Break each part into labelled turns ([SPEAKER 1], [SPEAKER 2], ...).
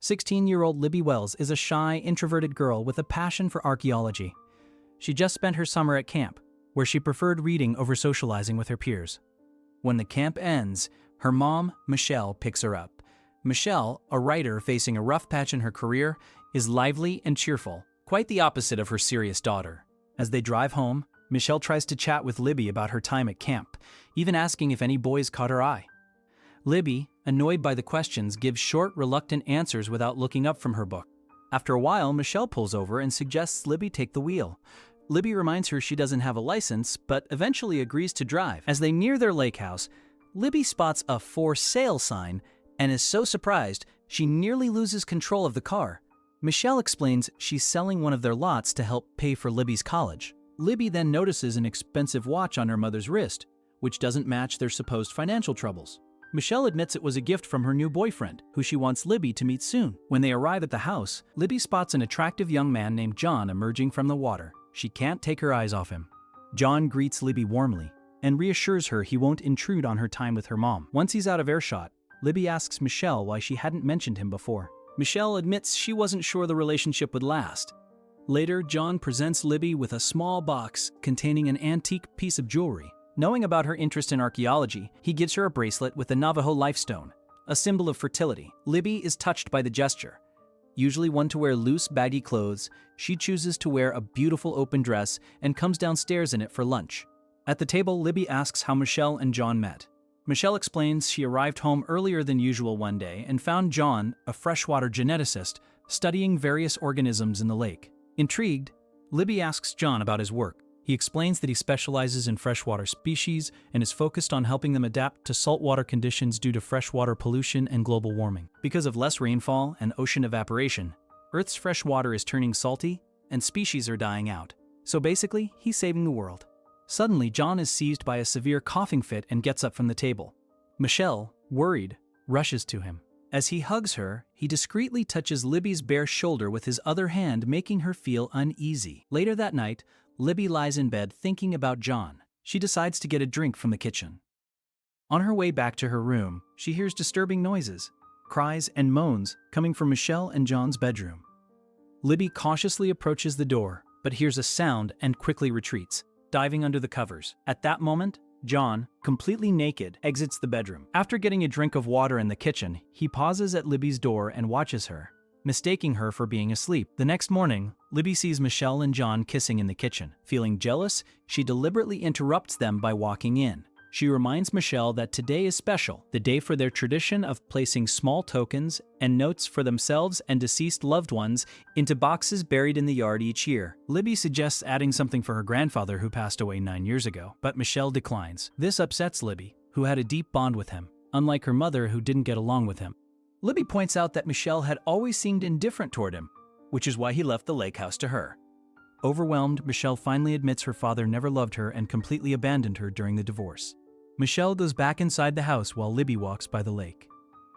[SPEAKER 1] 16-year-old Libby Wells is a shy, introverted girl with a passion for archaeology. She just spent her summer at camp, where she preferred reading over socializing with her peers. When the camp ends, her mom, Michelle, picks her up. Michelle, a writer facing a rough patch in her career, is lively and cheerful, quite the opposite of her serious daughter. As they drive home, Michelle tries to chat with Libby about her time at camp, even asking if any boys caught her eye. Libby, annoyed by the questions, gives short, reluctant answers without looking up from her book. After a while, Michelle pulls over and suggests Libby take the wheel. Libby reminds her she doesn't have a license, but eventually agrees to drive. As they near their lake house, Libby spots a "for sale" sign and is so surprised she nearly loses control of the car. Michelle explains she's selling one of their lots to help pay for Libby's college. Libby then notices an expensive watch on her mother's wrist, which doesn't match their supposed financial troubles. Michelle admits it was a gift from her new boyfriend, who she wants Libby to meet soon. When they arrive at the house, Libby spots an attractive young man named John emerging from the water. She can't take her eyes off him. John greets Libby warmly and reassures her he won't intrude on her time with her mom. Once he's out of earshot, Libby asks Michelle why she hadn't mentioned him before. Michelle admits she wasn't sure the relationship would last. Later, John presents Libby with a small box containing an antique piece of jewelry. Knowing about her interest in archaeology, he gives her a bracelet with the Navajo lifestone, a symbol of fertility. Libby is touched by the gesture. Usually one to wear loose, baggy clothes, she chooses to wear a beautiful open dress and comes downstairs in it for lunch. At the table, Libby asks how Michelle and John met. Michelle explains she arrived home earlier than usual one day and found John, a freshwater geneticist, studying various organisms in the lake. Intrigued, Libby asks John about his work. He explains that he specializes in freshwater species and is focused on helping them adapt to saltwater conditions due to freshwater pollution and global warming. Because of less rainfall and ocean evaporation, Earth's fresh water is turning salty and species are dying out. So basically, he's saving the world. Suddenly, John is seized by a severe coughing fit and gets up from the table. Michelle, worried, rushes to him. As he hugs her, he discreetly touches Libby's bare shoulder with his other hand, making her feel uneasy. Later that night, Libby lies in bed thinking about John. She decides to get a drink from the kitchen. On her way back to her room, she hears disturbing noises, cries and moans coming from Michelle and John's bedroom. Libby cautiously approaches the door, but hears a sound and quickly retreats, diving under the covers. At that moment, John, completely naked, exits the bedroom. After getting a drink of water in the kitchen, he pauses at Libby's door and watches her, mistaking her for being asleep. The next morning, Libby sees Michelle and John kissing in the kitchen. Feeling jealous, she deliberately interrupts them by walking in. She reminds Michelle that today is special, the day for their tradition of placing small tokens and notes for themselves and deceased loved ones into boxes buried in the yard each year. Libby suggests adding something for her grandfather who passed away 9 years ago, but Michelle declines. This upsets Libby, who had a deep bond with him, unlike her mother who didn't get along with him. Libby points out that Michelle had always seemed indifferent toward him, which is why he left the lake house to her. Overwhelmed, Michelle finally admits her father never loved her and completely abandoned her during the divorce. Michelle goes back inside the house while Libby walks by the lake.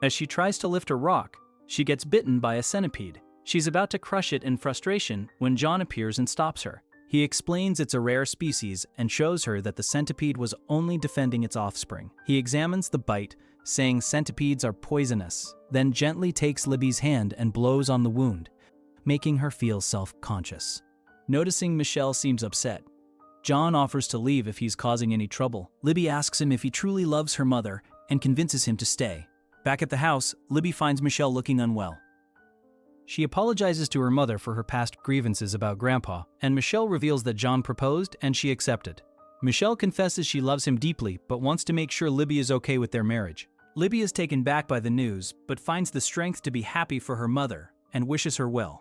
[SPEAKER 1] As she tries to lift a rock, she gets bitten by a centipede. She's about to crush it in frustration when John appears and stops her. He explains it's a rare species and shows her that the centipede was only defending its offspring. He examines the bite, saying centipedes are poisonous, then gently takes Libby's hand and blows on the wound, making her feel self-conscious. Noticing Michelle seems upset, John offers to leave if he's causing any trouble. Libby asks him if he truly loves her mother and convinces him to stay. Back at the house, Libby finds Michelle looking unwell. She apologizes to her mother for her past grievances about Grandpa, and Michelle reveals that John proposed and she accepted. Michelle confesses she loves him deeply but wants to make sure Libby is okay with their marriage. Libby is taken back by the news but finds the strength to be happy for her mother and wishes her well.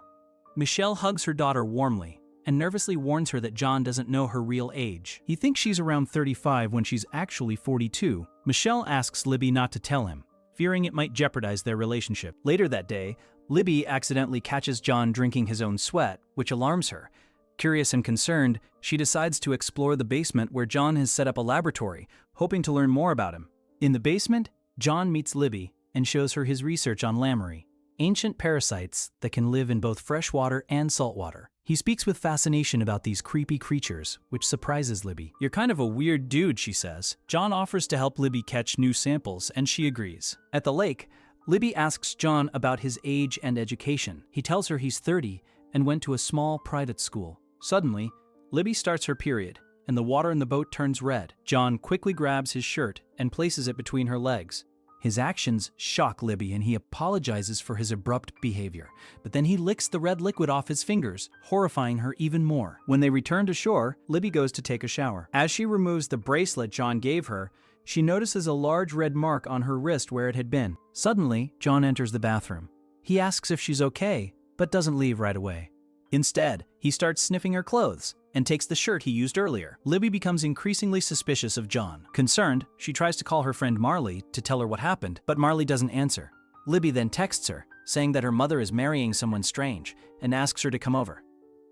[SPEAKER 1] Michelle hugs her daughter warmly and nervously warns her that John doesn't know her real age. He thinks she's around 35 when she's actually 42. Michelle asks Libby not to tell him, fearing it might jeopardize their relationship. Later that day, Libby accidentally catches John drinking his own sweat, which alarms her. Curious and concerned, she decides to explore the basement where John has set up a laboratory, hoping to learn more about him. In the basement, John meets Libby and shows her his research on lamprey, ancient parasites that can live in both freshwater and saltwater. He speaks with fascination about these creepy creatures, which surprises Libby. "You're kind of a weird dude," she says. John offers to help Libby catch new samples, and she agrees. At the lake, Libby asks John about his age and education. He tells her he's 30 and went to a small private school. Suddenly, Libby starts her period, and the water in the boat turns red. John quickly grabs his shirt and places it between her legs. His actions shock Libby and he apologizes for his abrupt behavior, but then he licks the red liquid off his fingers, horrifying her even more. When they return to shore, Libby goes to take a shower. As she removes the bracelet John gave her, she notices a large red mark on her wrist where it had been. Suddenly, John enters the bathroom. He asks if she's okay, but doesn't leave right away. Instead, he starts sniffing her clothes and takes the shirt he used earlier. Libby becomes increasingly suspicious of John. Concerned, she tries to call her friend Marley to tell her what happened, but Marley doesn't answer. Libby then texts her, saying that her mother is marrying someone strange, and asks her to come over.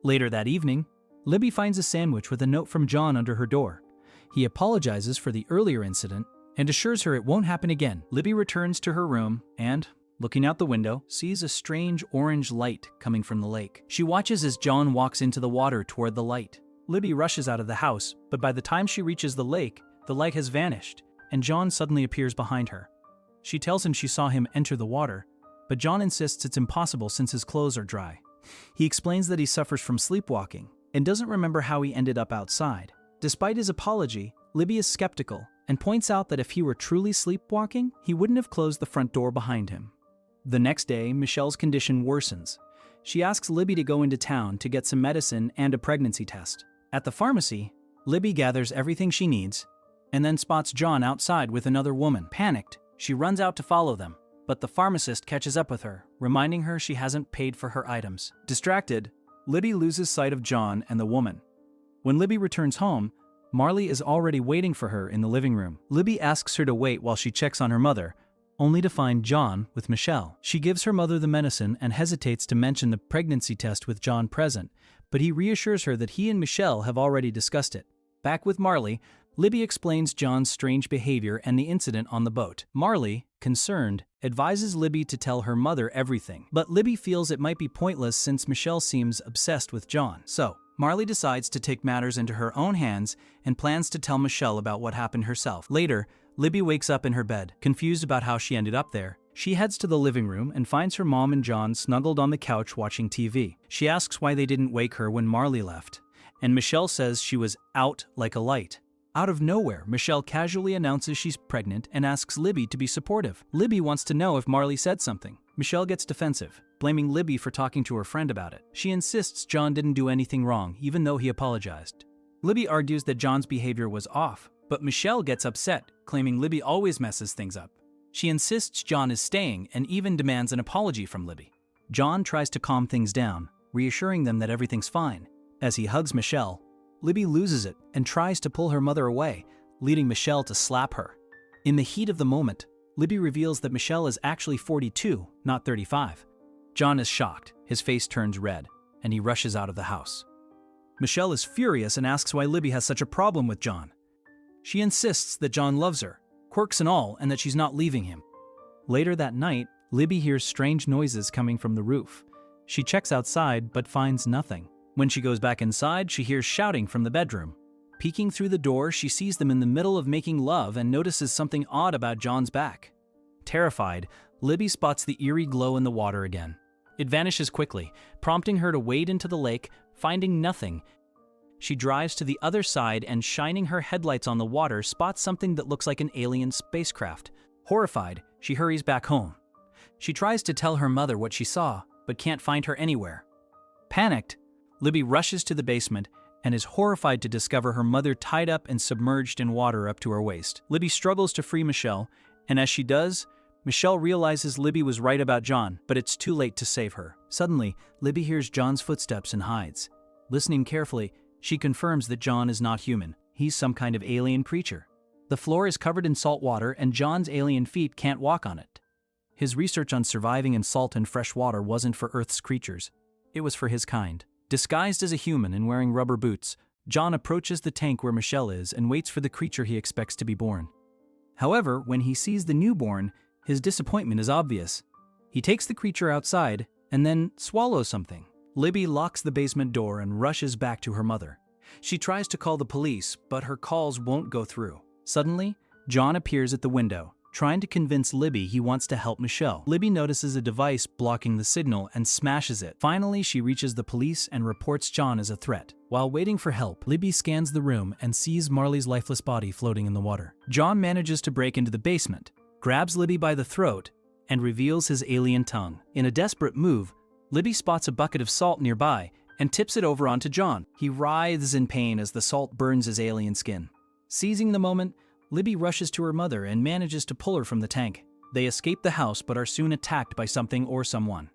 [SPEAKER 1] Later that evening, Libby finds a sandwich with a note from John under her door. He apologizes for the earlier incident and assures her it won't happen again. Libby returns to her room and, looking out the window, sees a strange orange light coming from the lake. She watches as John walks into the water toward the light. Libby rushes out of the house, but by the time she reaches the light has vanished, and John suddenly appears behind her. She tells him she saw him enter the water, but John insists it's impossible since his clothes are dry. He explains that he suffers from sleepwalking and doesn't remember how he ended up outside. Despite his apology, Libby is skeptical and points out that if he were truly sleepwalking, he wouldn't have closed the front door behind him. The next day, Michelle's condition worsens. She asks Libby to go into town to get some medicine and a pregnancy test. At the pharmacy, Libby gathers everything she needs and then spots John outside with another woman. Panicked, she runs out to follow them, but the pharmacist catches up with her, reminding her she hasn't paid for her items. Distracted, Libby loses sight of John and the woman. When Libby returns home, Marley is already waiting for her in the living room. Libby asks her to wait while she checks on her mother, only to find John with Michelle. She gives her mother the medicine and hesitates to mention the pregnancy test with John present, but he reassures her that he and Michelle have already discussed it. Back with Marley, Libby explains John's strange behavior and the incident on the boat. Marley, concerned, advises Libby to tell her mother everything, but Libby feels it might be pointless since Michelle seems obsessed with John. So, Marley decides to take matters into her own hands and plans to tell Michelle about what happened herself. Later, Libby wakes up in her bed, confused about how she ended up there. She heads to the living room and finds her mom and John snuggled on the couch watching TV. She asks why they didn't wake her when Marley left, and Michelle says she was out like a light. Out of nowhere, Michelle casually announces she's pregnant and asks Libby to be supportive. Libby wants to know if Marley said something. Michelle gets defensive, blaming Libby for talking to her friend about it. She insists John didn't do anything wrong, even though he apologized. Libby argues that John's behavior was off, but Michelle gets upset, claiming Libby always messes things up. She insists John is staying and even demands an apology from Libby. John tries to calm things down, reassuring them that everything's fine. As he hugs Michelle, Libby loses it and tries to pull her mother away, leading Michelle to slap her. In the heat of the moment, Libby reveals that Michelle is actually 42, not 35. John is shocked, his face turns red, and he rushes out of the house. Michelle is furious and asks why Libby has such a problem with John. She insists that John loves her, quirks and all, and that she's not leaving him. Later that night, Libby hears strange noises coming from the roof. She checks outside but finds nothing. When she goes back inside, she hears shouting from the bedroom. Peeking through the door, she sees them in the middle of making love and notices something odd about John's back. Terrified, Libby spots the eerie glow in the water again. It vanishes quickly, prompting her to wade into the lake, finding nothing. She drives to the other side and, shining her headlights on the water, spots something that looks like an alien spacecraft. Horrified, she hurries back home. She tries to tell her mother what she saw, but can't find her anywhere. Panicked, Libby rushes to the basement and is horrified to discover her mother tied up and submerged in water up to her waist. Libby struggles to free Michelle, and as she does, Michelle realizes Libby was right about John, but it's too late to save her. Suddenly, Libby hears John's footsteps and hides. Listening carefully, she confirms that John is not human. He's some kind of alien creature. The floor is covered in salt water and John's alien feet can't walk on it. His research on surviving in salt and fresh water wasn't for Earth's creatures. It was for his kind. Disguised as a human and wearing rubber boots, John approaches the tank where Michelle is and waits for the creature he expects to be born. However, when he sees the newborn, his disappointment is obvious. He takes the creature outside and then swallows something. Libby locks the basement door and rushes back to her mother. She tries to call the police, but her calls won't go through. Suddenly, John appears at the window. trying to convince Libby he wants to help Michelle. Libby notices a device blocking the signal and smashes it. Finally, she reaches the police and reports John as a threat. While waiting for help, Libby scans the room and sees Marley's lifeless body floating in the water. John manages to break into the basement, grabs Libby by the throat, and reveals his alien tongue. In a desperate move, Libby spots a bucket of salt nearby and tips it over onto John. He writhes in pain as the salt burns his alien skin. Seizing the moment, Libby rushes to her mother and manages to pull her from the tank. They escape the house but are soon attacked by something or someone.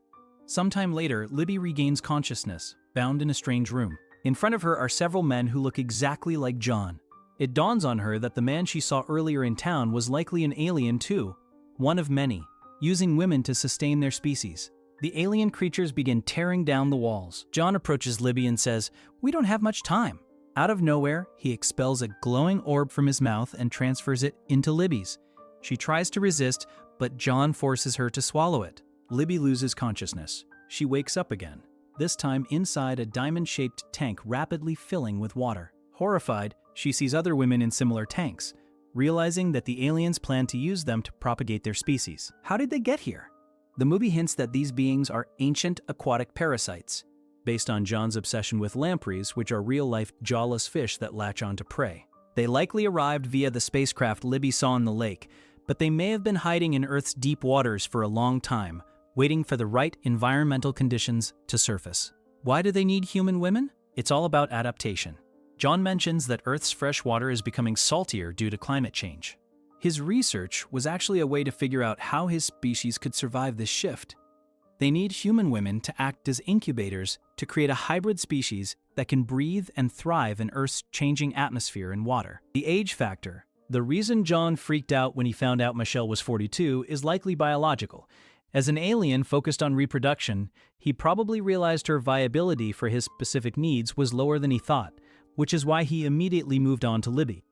[SPEAKER 1] Sometime later, Libby regains consciousness, bound in a strange room. In front of her are several men who look exactly like John. It dawns on her that the man she saw earlier in town was likely an alien too, one of many, using women to sustain their species. The alien creatures begin tearing down the walls. John approaches Libby and says, "We don't have much time." Out of nowhere, he expels a glowing orb from his mouth and transfers it into Libby's. She tries to resist, but John forces her to swallow it. Libby loses consciousness. She wakes up again, this time inside a diamond-shaped tank rapidly filling with water. Horrified, she sees other women in similar tanks, realizing that the aliens plan to use them to propagate their species. How did they get here? The movie hints that these beings are ancient aquatic parasites, based on John's obsession with lampreys, which are real-life jawless fish that latch onto prey. They likely arrived via the spacecraft Libby saw in the lake, but they may have been hiding in Earth's deep waters for a long time, waiting for the right environmental conditions to surface. Why do they need human women? It's all about adaptation. John mentions that Earth's fresh water is becoming saltier due to climate change. His research was actually a way to figure out how his species could survive this shift. They need human women to act as incubators to create a hybrid species that can breathe and thrive in Earth's changing atmosphere and water. The age factor. The reason John freaked out when he found out Michelle was 42 is likely biological. As an alien focused on reproduction, he probably realized her viability for his specific needs was lower than he thought, which is why he immediately moved on to Libby.